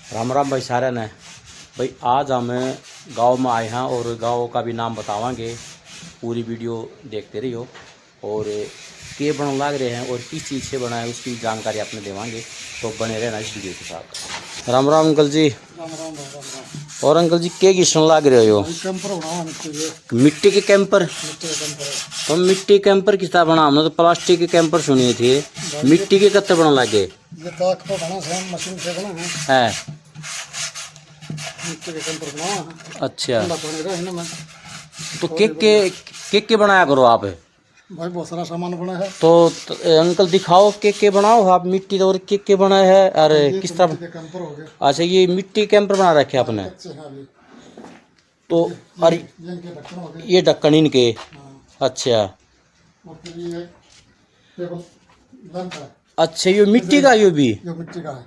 राम राम भाई सारे ने भाई आज हम गांव में आए हैं और गांव का भी नाम बतावांगे। पूरी वीडियो देखते रहियो और के बन लग रहे हैं और किस चीज़ से बना है उसकी जानकारी आपने देवांगे, तो बने रहना इस वीडियो के साथ। राम राम अंकल जी। राम राम राम राम। और अंकल जी के किस्म लग रहे हो? कैंपर बनाओ मिट्टी के कैंपर। तो मिट्टी कैंपर किस तरह बना? हमने तो प्लास्टिक के कैंपर सुने थे, मिट्टी के कत्ते बना लगे? ये ताक पे बना है, मशीन से बना है। मिट्टी के कैंपर बनाओ है। अच्छा, ठंडा पानी रहे ना। मैं तो के बनाया करो आप? भाई बहुत सारा सामान बना है। तो अंकल दिखाओ के बनाओ आप। मिट्टी और के बना है। अरे किस तरह? कैंपर हो गया। अच्छा, ये मिट्टी कैंपर बना रखे आपने। तो अरे ये ढक्कन इनके। अच्छा अच्छा, ये मिट्टी का ये भी? ये मिट्टी का है,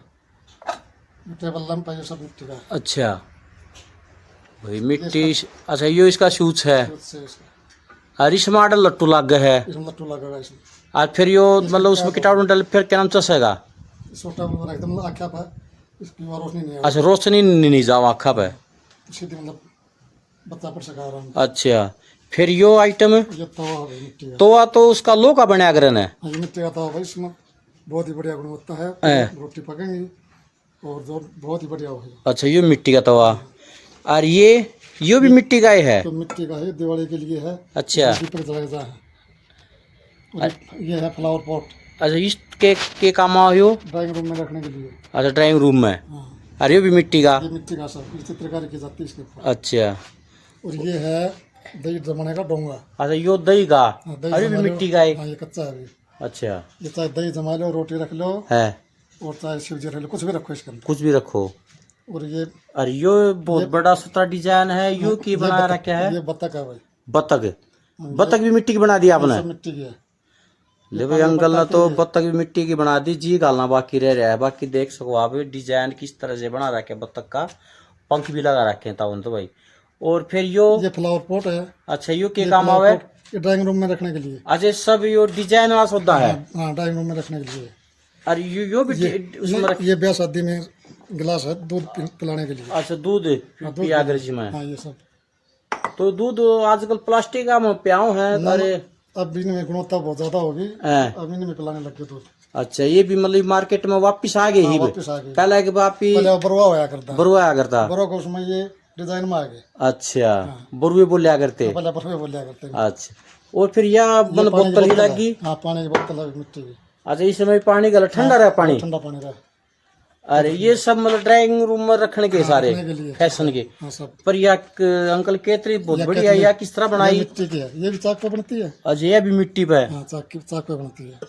टेबल लैंप है, ये सब मिट्टी का है। अच्छा भाई मिट्टी। अच्छा, ये इसका शूज है और इस मॉडल लट्टू लग गया है। इसमें लट्टू लगेगा इसमें। और फिर यो मतलब उसमें कीटाणु डल फिर क्या नाम चसेगा? छोटा एकदम आँखा पे इसकी रोशनी नहीं है। अच्छा, रोशनी नहीं जाओ आँखा पे, सीधी मतलब बच्चा पड़ सका आराम। अच्छा, फिर यो आइटम ये तवा है मिट्टी का। तवा तो उसका लो का बनाया करे ना? ये मिट्टी का तवा भाई, इसमें बहुत ही बढ़िया गुणवत्ता है। रोटी पकेंगी और जो बहुत ही बढ़िया होगी। अच्छा, ये मिट्टी का तवा। और ये भी मिट्टी का ही है? तो मिट्टी का है, दिवाली के लिए है। अच्छा, दीपक जलाया है। और ये है फ्लावर पॉट। अच्छा, इसके काम आओ? ड्राइंग रूम में रखने के लिए। अच्छा, ड्राइंग रूम में। हाँ। और ये भी मिट्टी का? ये मिट्टी का सब चित्रकारी की जाती है इसके ऊपर। अच्छा, और ये है दही जमाने का डोंगा। अच्छा, यो दही का। दही अरे भी मिट्टी का है। हाँ, ये कच्चा है अभी। अच्छा, ये चाहे दही जमा लो, रोटी रख लो है, और चाहे शिवजी रख लो, कुछ भी रखो इसके अंदर। कुछ भी रखो। और ये अरे यो बहुत बड़ा सुथरा डिजाइन है। यो की बना रखा है? ये बत्तख है भाई। बतख। बतख भी मिट्टी की बना दी आपने? सब मिट्टी की है। ले भाई अंकल ने तो बतख भी मिट्टी की बना दी। जी गालना बाकी रह रहा है। बाकी देख सको आप डिजाइन किस तरह से बना रखे बतख का। पंख भी लगा रखे हैं ताउन तो भाई। और फिर ये फ्लावर पॉट है। अच्छा, यो के काम आवे? ये ड्राइंग रूम में रखने के लिए। अच्छा, सब यो डिजाइन वाला सौदा है। हाँ, ड्राइंग रूम में रखने के लिए। अरे यो भी उसमें ये ब्याह शादी में गिलास है दूध पिलाने के लिए। अच्छा, दूध पिया कर इसमें। हाँ, ये सब। तो दूध आजकल प्लास्टिक का में प्याऊ है। अरे अब इनमें गुणवत्ता बहुत ज्यादा होगी, अब इनमें पिलाने लग गए दूध। अच्छा, ये भी मतलब मार्केट में वापस आ गए ही? वापस आ गए। पहले के वापी बरुआ होया करता। बरुआ करता। बरुआ को उसमें ये डिजाइन में आ गए। अच्छा, बरुए बोलिया करते। पहले बरुए बोलिया करते। अच्छा, और फिर यह मतलब बोतल ही लगी? हाँ, पानी की बोतल है मिट्टी की। अच्छा, इस समय पानी गला ठंडा रहा पानी? ठंडा पानी रहा। अरे ये सब मतलब ड्राइंग रूम में रखने के सारे फैशन के। सब। पर यह अंकल केतरी बहुत बढ़िया है। या किस तरह बनाई? मिट्टी की है, ये भी चाक पे बनती है। अच्छा, ये भी मिट्टी पे? हाँ, चाक पे बनती है।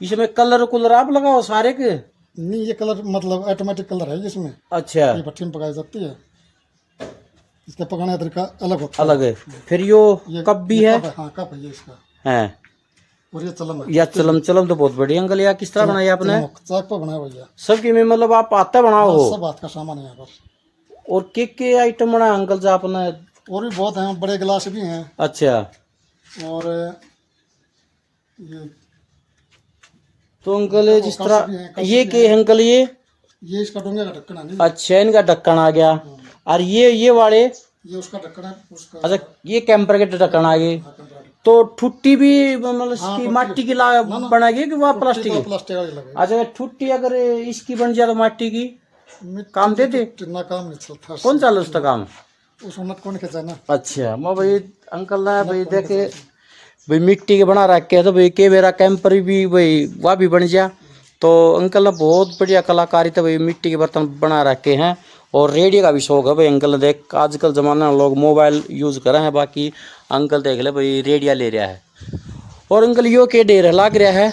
इसमें कलर कुलर आप लगाओ सारे के? नहीं, ये कलर मतलब ऑटोमेटिक कलर है इसमें। अच्छा, ये भट्टी में पकाई जाती है। इसका पकाने का तरीका अलग होता है। अलग है। फिर ये कप भी है? हाँ, कप है ये इसका। है। और ये चलम है। या चलम तो बहुत बढ़िया अंकल। या किस तरह बनाई आपने? चाक पे बनाया भैया। सबकी में मतलब आप आता बनाओ हो? सब हाथ का सामान है यहाँ पर। और के आइटम बनाया अंकल जी आपने? और भी बहुत हैं, बड़े गिलास भी हैं। अच्छा, और ये तो अंकल जिस तरह ये के अंकल ये इसका डोंगे का ढक्कन है। अच्छा, इनका ढक्कन आ गया। और ये वाले ये उसका ढक्कन है उसका। अच्छा, ये कैंपर के ढक्कन आ गए। तो ठुट्टी भी मतलब इसकी माटी की बनाएगी कि वह प्लास्टिक की? प्लास्टिक वाली लगे। अच्छा, ठुट्टी अगर इसकी बन जाए तो माटी की काम देते? ना काम नहीं चलता। कौन चल उसका काम? उसमें कौन खींचा ना। अच्छा, मैं भाई अंकल ना भाई देखे भाई मिट्टी के बना रखे है। तो भाई के मेरा कैंपर भी भाई वह भी बन जा। तो अंकल ने बहुत बढ़िया कलाकारिता भाई मिट्टी के बर्तन बना रखे हैं। और रेडियो का भी शौक है भाई अंकल ने। देख आजकल ज़माना में लोग मोबाइल यूज़ कर रहे हैं, बाकी अंकल देख ले भाई रेडियो ले रहा है। और अंकल यो के ढेर लाग रहा है?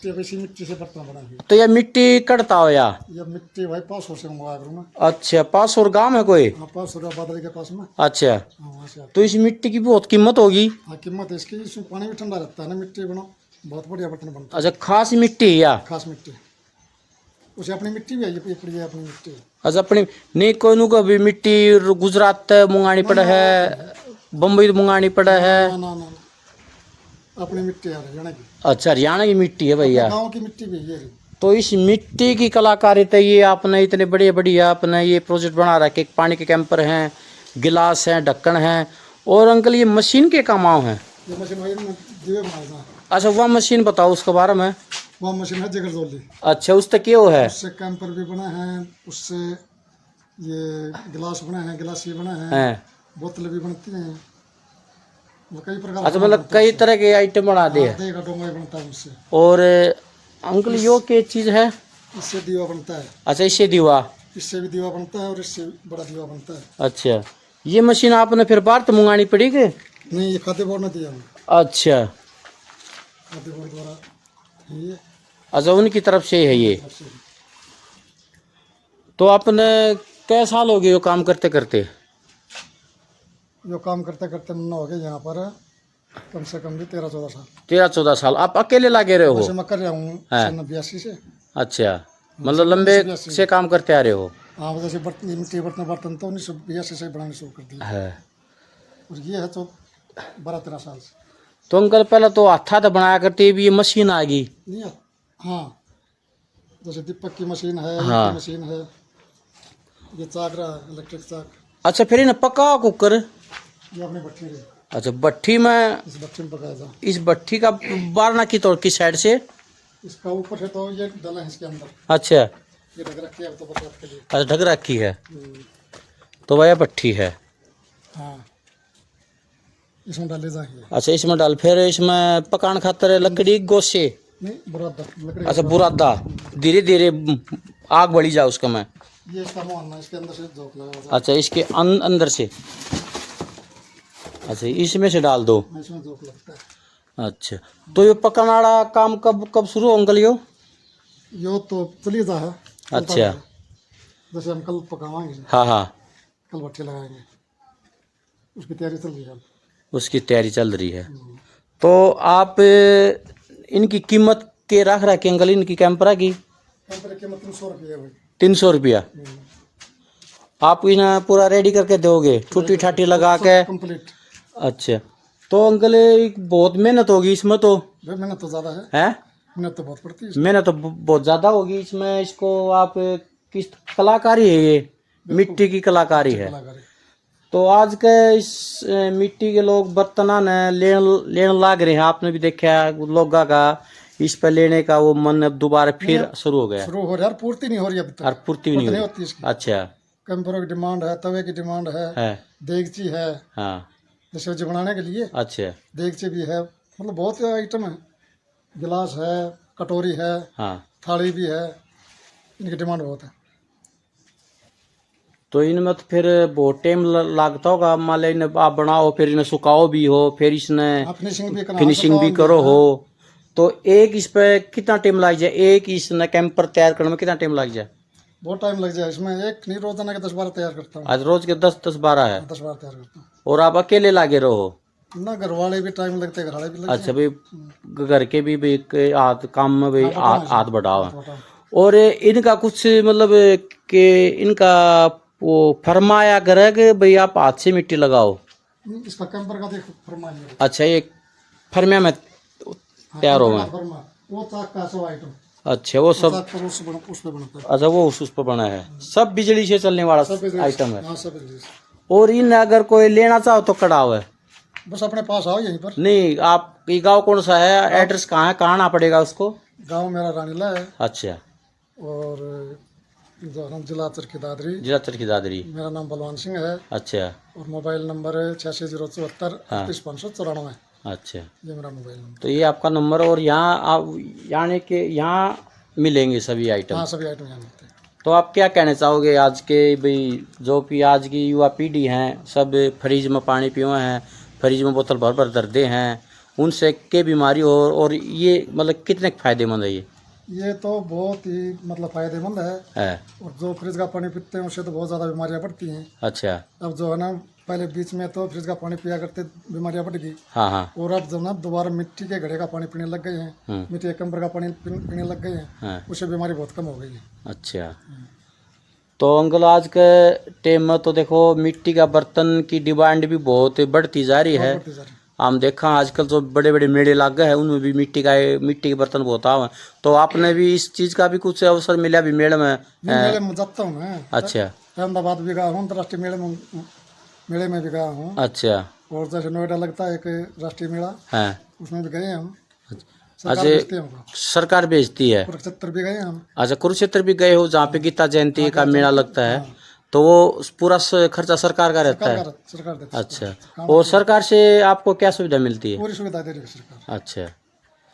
मिट्टी से बर्तन बना है। तो यह मिट्टी कटता हो या? ये मिट्टी भाई 500 से मंगवाया करूँ मैं। अच्छा, 500 गाँव है कोई? हाँ, 500 बादल के पास में। अच्छा, वहाँ से। तो इस मिट्टी की बहुत कीमत होगी? हाँ, कीमत है इसकी। इसमें पानी भी ठंडा रहता है ना, मिट्टी बनो बहुत बढ़िया बर्तन बनता है। अच्छा, खास मिट्टी है या? खास मिट्टी। उसे अपनी मिट्टी भी है, ये अपनी मिट्टी है। अच्छा, अपनी नहीं कोई नु कभी मिट्टी गुजरात मंगानी पड़ा है, बम्बई मंगानी पड़ा है? ना, अपनी मिट्टी है हरियाणा की। अच्छा, हरियाणा की मिट्टी है भैया? गाँव की मिट्टी भी है। तो इस मिट्टी की कलाकारिता ये आपने इतने बड़े बढ़िया आपने ये प्रोजेक्ट बना रखे, पानी के कैंपर हैं, गिलास हैं, ढक्कन हैं, और अंकल ये मशीन के काम आओ हैं। ये मशीन वही दिए बनाया। अच्छा वह मशीन बताओ उसके बारे में। वह मशीन है जिगर जोली। अच्छा उस तक क्यों है? उससे कैंपर भी बना है, उससे ये गिलास बना है, गिलास ये बना है, हैं। बोतलें भी बनती हैं, वो कई प्रकार। अच्छा मतलब कई तरह के आइटम बना दिए। देगा डोंगा बनता है उससे। और अंकल यो क्या चीज़ है? इससे दीवा बनता है। अच्छा इससे दीवा। इससे भी दीवा बनता है और इससे बड़ा दीवा बनता है। अच्छा ये मशीन आपने फिर बाहर तो मंगानी पड़ी कि नहीं? ये खाद्य बोर्ड ने दिया हमें। अच्छा खाद्य बोर्ड द्वारा ये। अच्छा उनकी तरफ से है ये। तो आपने कै साल हो गए यो काम करते करते? जो काम करते करते मुन्ना हो गया यहाँ पर कम से कम भी 13-14 साल। 13-14 साल आप अकेले लागे रहे हो? वैसे मैं कर रहा हूँ 82 से। अच्छा मतलब लंबे से काम करते आ रहे हो? हाँ जैसे बर्तन, मिट्टी बर्तन तो 1982 से बनाने शुरू कर दिया है। और ये है तो 12-13 साल से। तो अंकल पहले तो हाथा तो बनाया करती, भी ये मशीन आ गई। नहीं हाँ, जैसे दीपक की मशीन है, हाँ। की मशीन है, ये चाक रहा इलेक्ट्रिक चाक। अच्छा फिर इन्हें पका कुकर? ये अपनी भट्ठी रही। अच्छा भट्ठी में, इस भट्ठी में पकाया था। इस भट्ठी का बारना की तोड़ की साइड से? इसका ऊपर से तो ये डला है इसके अंदर। अच्छा ये ढक रखी है तो बरसात के लिए। अच्छा ढक रखी है तो वह भट्ठी है। हाँ इसमें डाले जाएंगे। अच्छा इसमें डाल, फिर इसमें पकान खातर लकड़ी गोसे? नहीं बुरादा लकड़ी। अच्छा बुरादा, धीरे धीरे आग बढ़ी जाए उसका में। ये इसका मुँह है, इसके अंदर से झोंक लगा हुआ है। अच्छा इसके अंदर से, अच्छा इसमें से डाल दो। इसमें झोंक लगता है। अच्छा तो ये पकाने वाला काम कब कब शुरू हो अंकल यो तो चली जा है। अच्छा जैसे हम कल पकावाएंगे, हाँ हाँ कल भट्टी लगाएंगे, उसकी तैयारी चल रही है। उसकी तैयारी चल रही है। तो आप इनकी कीमत के रख रखे अंकल, इनकी कैंपरा की? कैंपर की कीमत 300 रुपये है भाई। 300 रुपया आप इन्हें पूरा रेडी करके दोगे, टूटी ठाटी लगा के? कंप्लीट। अच्छा तो अंकल एक बहुत मेहनत होगी इसमें तो? मेहनत तो ज़्यादा है। हैं? मेहनत तो बहुत पड़ती है। मेहनत तो बहुत ज़्यादा होगी इसमें। इसको आप किस कलाकारी है ये? मिट्टी की कलाकारी है। तो आज के इस मिट्टी के लोग बर्तना ने लेन लाग रहे हैं। आपने भी देखा लोगों का इस पर लेने का वो मन अब दोबारा फिर शुरू हो गया। शुरू हो रहा है, पूर्ति नहीं हो रही अभी तक। और पूर्ति भी नहीं होती इसकी। अच्छा कैंपरों की डिमांड है, तवे की डिमांड है, देगची है, हाँ जैसे सब्जी बनाने के लिए। अच्छा देगची भी है, मतलब बहुत आइटम है। गिलास है, कटोरी है, हाँ थाली भी है, इनकी डिमांड बहुत है। तो इनमें तो फिर बहुत टाइम लगता होगा। मान लो इन्हें आप बनाओ, फिर इन्हें सुखाओ भी हो, फिर इसने फिनिशिंग भी करो हो, तो एक इस पे कितना टाइम लग जाए? एक इसने कैंपर तैयार करने में कितना टाइम लग जाए? बहुत टाइम लग जाए इसमें। एक नहीं, रोजाना के 10-12 तैयार करता हूँ। आज रोज के 10-12 है? 10-12 तैयार करता हूँ। और आप अकेले लागे रहो? ना घर वाले भी टाइम लगते, घर वाले भी लगते। अच्छा भाई घर के भी हाथ काम में भाई हाथ बढ़ाओ। हैं। और इनका कुछ मतलब कि इनका वो फरमाया करे कि भाई आप हाथ से मिट्टी लगाओ? इसका कैंपर का देखो फरमाइए। अच्छा ये फरमिया में तैयार होगा? वो चाक का सब आइटम। अच्छा वो सब उस पे बनता है। अच्छा वो उस पर बना है, सब बिजली से चलने वाला आइटम है। हाँ सब बिजली से। और इन अगर कोई लेना चाहो तो कड़ाव है? बस अपने पास आओ यहीं पर। नहीं आप ये गाँव कौन सा है, एड्रेस कहाँ है, कहाँ आना पड़ेगा उसको? गांव मेरा रानीला है। अच्छा और जिला चरखी दादरी। जिला चरखी दादरी। मेरा नाम बलवान सिंह है। अच्छा और मोबाइल नंबर है 8607 38 अच्छा ये मेरा मोबाइल नंबर। तो ये आपका नंबर। और यहाँ आप यानी कि यहाँ मिलेंगे सभी आइटम? हाँ सभी आइटम यहाँ मिलते हैं। तो आप क्या कहना चाहोगे आज के भाई जो भी आज की युवा पीढ़ी हैं, सब फ्रिज में पानी पिए हैं, फ्रिज में बोतल भर भर दर्दे हैं, उनसे क्या बीमारी हो, और ये मतलब कितने फायदेमंद है ये तो बहुत ही मतलब फायदेमंद है। और जो फ्रिज का पानी पीते हैं उससे तो बहुत ज़्यादा बीमारियाँ बढ़ती हैं। अच्छा अब जो है ना, पहले बीच में तो फ्रिज का पानी पिया करते बीमारियाँ बढ़ गई। हाँ हाँ और अब जब ना दोबारा मिट्टी के घड़े का पानी पीने लग गए हैं, मिट्टी के कैंपर का पानी पीने लग गए हैं, उससे बीमारी बहुत कम हो गई है। अच्छा तो अंकल आज के टाइम में तो देखो मिट्टी का बर्तन की डिमांड भी बहुत बढ़ती जा रही है। हम देखा आजकल जो बड़े बड़े मेले लग गए हैं उनमें भी मिट्टी के बर्तन बहुत आवे। तो आपने भी इस चीज का भी कुछ अवसर मिला भी मेले में? मेले में जाता हूँ मैं। अच्छा। अहमदाबाद भी गया हूँ, अंतर्राष्ट्रीय मेले में भी गया हूँ। अच्छा। और जैसे नोएडा लगता है एक राष्ट्रीय मेला, है। उसमें भी गए हम। अच्छा, सरकार भेजती है। कुरुक्षेत्र भी गए हम। अच्छा, कुरुक्षेत्र भी गए हो, जहाँ पे गीता जयंती का मेला लगता है। तो वो पूरा खर्चा सरकार का रहता है? सरकार देती है। अच्छा। और सरकार से आपको क्या सुविधा मिलती है? पूरी सुविधा दे रही है सरकार। अच्छा।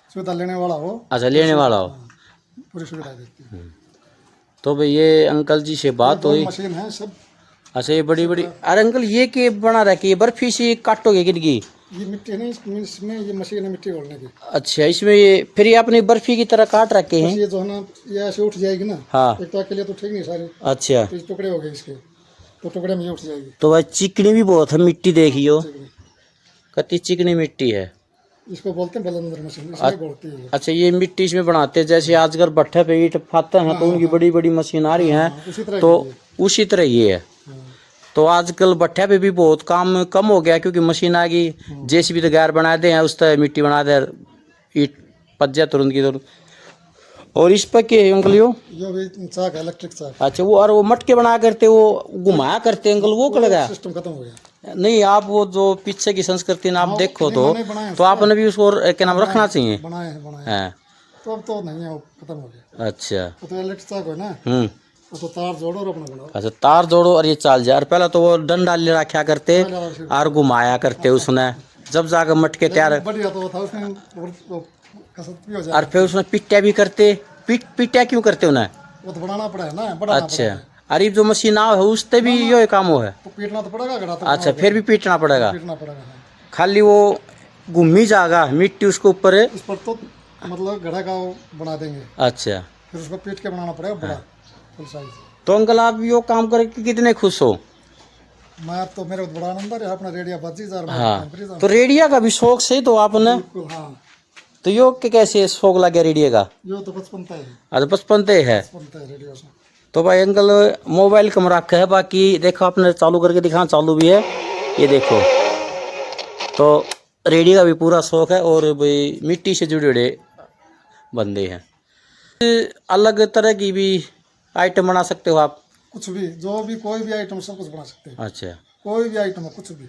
सुविधा लेने वाला हो। अच्छा, लेने वाला हो। पूरी सुविधा देती है। तो भाई ये अंकल जी से बात हुई। मशीन है सब। अच्छा, ये बड़ी बड़ी। अरे अंकल, ये के बना रखी है? बर्फी से काटोगे गिनगी? ये मिट्टी नहीं, इसमें ये मशीन है मिट्टी घोलने की। अच्छा, इसमें ये फिर ये अपनी बर्फी की तरह काट रखे हैं? ये जो है ना, ये ऐसे उठ जाएगी ना। हाँ। एक तो के लिए तो ठीक नहीं सारी। अच्छा। तो टुकड़े हो गए इसके, तो टुकड़े में ये उठ जाएगी। तो भाई चिकनी भी बहुत है, मिट्टी देखियो कितनी चिकनी मिट्टी है। इसको बोलते हैं बलंदर मशीन, इसमें घोलती है। अच्छा, ये मिट्टी इसमें बनाते हैं, जैसे आजकल भट्ठे पे ईंट फाते हैं तो उनकी बड़ी बड़ी मशीन आ रही है, तो उसी तरह ये है। तो आजकल भट्ठे पे भी बहुत काम कम हो गया क्योंकि मशीन आ गई। जेसीबी तो गैर बना दे हैं, उस तरह मिट्टी बना दे, ईंट पच जाए तुरंत की तुरंत। और इस पर क्या है अंकल? यो भी चाक है, इलेक्ट्रिक चाक। अच्छा, वो और वो मटके बना करते, वो घुमाया करते अंकल, वो कल गया सिस्टम खत्म हो गया। नहीं, आप वो जो पीछे की संस्कृति ना आप देखो तो आपने भी उसको क्या नाम रखना चाहिए। बनाए हैं। तो अब तो नहीं है, वो खत्म हो गया। अच्छा। तो इलेक्ट्रिक चाक है ना, तो तार जोड़ो और अपना बनाओ। अच्छा, तार जोड़ो और ये चाल जाए। पहले तो वो डंडा ले रखा करते और घुमाया करते उसने, जब जाकर मटके तैयार। बढ़िया तो था उसमें, कसरत भी हो जाए। और फिर उसमें पिट्टिया भी करते। पिट्टिया क्यों करते उन्हें? वो तो बनाना पड़ा है ना। अच्छा। अरे जो मशीन आ है उससे भी यो काम हो है? तो पीटना तो पड़ेगा घड़ा तो। अच्छा, फिर भी पीटना पड़ेगा? पीटना पड़ेगा। खाली वो घूमी जाएगा मिट्टी उसके ऊपर है? इस पर तो मतलब घड़ा का बना देंगे। अच्छा। फिर उसको पीट के बनाना पड़ेगा बड़ा, फुल साइज। तो अंकल, आप यो काम करके कितने खुश हो? मैं तो, मेरे को बड़ा आनंद है अपना रेडिया बाजी जा रहा है। हाँ, तो रेडिया का भी शौक से तो आपने? बिल्कुल हाँ। तो यो के कैसे शौक लगे रेडियो का? यो तो बचपन से है। अच्छा, बचपन से है। रेडियो से। तो भाई अंकल मोबाइल कम रखा है, बाकी देखो आपने चालू करके दिखा, चालू भी है ये देखो। तो रेडियो का भी पूरा शौक है और भाई मिट्टी से जुड़े जुड़े बंदे हैं। अलग तरह की भी आइटम बना सकते हो आप? कुछ भी, जो भी कोई भी आइटम सब कुछ बना सकते हैं। अच्छा, कोई भी आइटम हो, कुछ भी।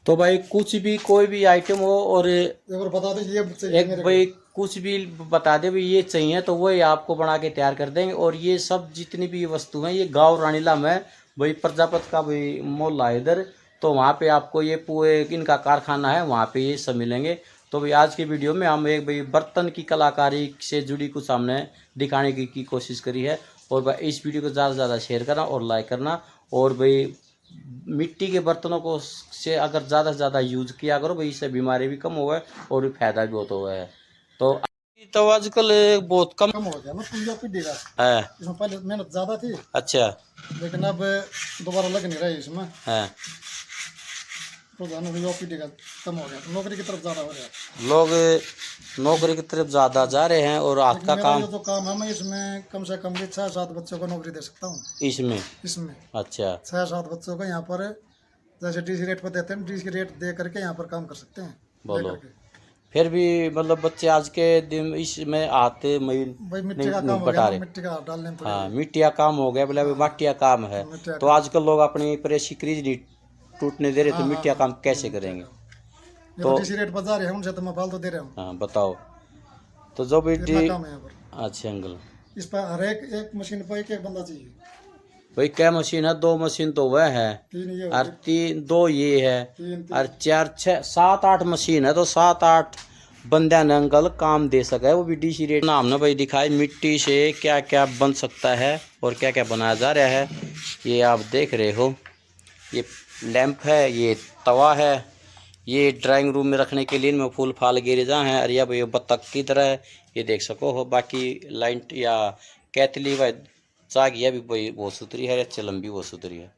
तो भाई कुछ भी कोई भी आइटम हो और एक बार बता दो ये चाहिए, एक भाई कुछ भी बता दे भाई ये चाहिए तो वही आपको बना के तैयार कर देंगे। और ये सब जितनी भी वस्तु हैं ये गांव रानीला में भाई प्रजापत का भाई मोहल्ला है इधर, तो वहाँ पे आपको ये पूरे इनका कारखाना है, वहाँ पे ये सब मिलेंगे। तो भाई आज की वीडियो में हम एक भाई बर्तन की कलाकारी से जुड़ी कुछ हमने दिखाने की कोशिश करी है। और भाई इस वीडियो को ज़्यादा से ज़्यादा शेयर करना और लाइक करना। और भाई मिट्टी के बर्तनों को से अगर ज़्यादा से ज़्यादा यूज किया करो भाई, इससे बीमारी भी कम हुआ है और फायदा भी बहुत हुआ है। तो आजकल बहुत कम हो गया ना, पूंजा पिट देगा है। इसमें पहले मेहनत ज़्यादा थी। अच्छा। लेकिन अब दोबारा लग नहीं रही इसमें है। तो कम हो गया, नौकरी की तरफ ज़्यादा हो रहा। लोग नौकरी की तरफ ज़्यादा जा रहे हैं और हाथ का काम। जो काम है मैं इसमें कम से कम भी 6-7 बच्चों को नौकरी दे सकता हूँ इसमें। अच्छा। 6-7 बच्चों को यहाँ पर, जैसे डीसी रेट पर देते हैं, डीसी रेट दे करके यहाँ पर काम कर सकते हैं। बोलो, फिर भी मतलब बच्चे आज के दिन इसमें आते भाई मिट्टी का काम बता रहे। मिट्टी का डालने में। हाँ, मिट्टी का काम हो गया, बोले मिट्टी का काम है। तो आजकल लोग अपनी प्रेसी क्रीज नहीं टूटने दे रहे, तो मिट्टी का काम कैसे करेंगे? तो डीसी रेट पर जा रहे हैं उनसे, तो मैं फालतू दे रहा हूँ। हाँ बताओ। तो जो भी काम है यहाँ पर। अच्छा अंकल, इस पर हर एक मशीन पर एक बंदा चाहिए। भाई क्या मशीन है? 2 मशीन तो वह है, और 2 ये है, और 4 6 7 8 मशीन है। तो 7 8 बंदे ने अंकल काम दे सका है, वो भी डीसी रेट। नाम ने भाई दिखाई मिट्टी से क्या क्या बन सकता है और क्या क्या बनाया जा रहा है। ये आप देख रहे हो, ये लैंप है, ये तवा है, ये ड्राइंग रूम में रखने के लिए इनमें फूल फाल गिरे जा हैं। और यह भाई बत्तख की तरह है, ये देख सको हो। बाकी लाइट या कैतली व चागिया भी भाई बहुत सुथरी है, चलम भी बहुत सुथरी है।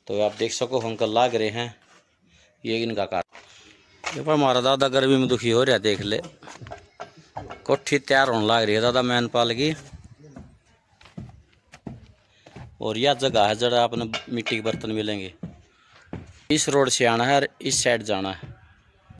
तो आप देख सको अंकल लाग रहे हैं, ये इनका कार्य। ये पर हमारा दादा गर्मी में दुखी हो रहा है, देख ले कोठी तैयार होने लग रही है दादा मैन पाल की। और यह जगह है जरा अपने मिट्टी के बर्तन मिलेंगे। इस रोड से आना है और इस साइड जाना है।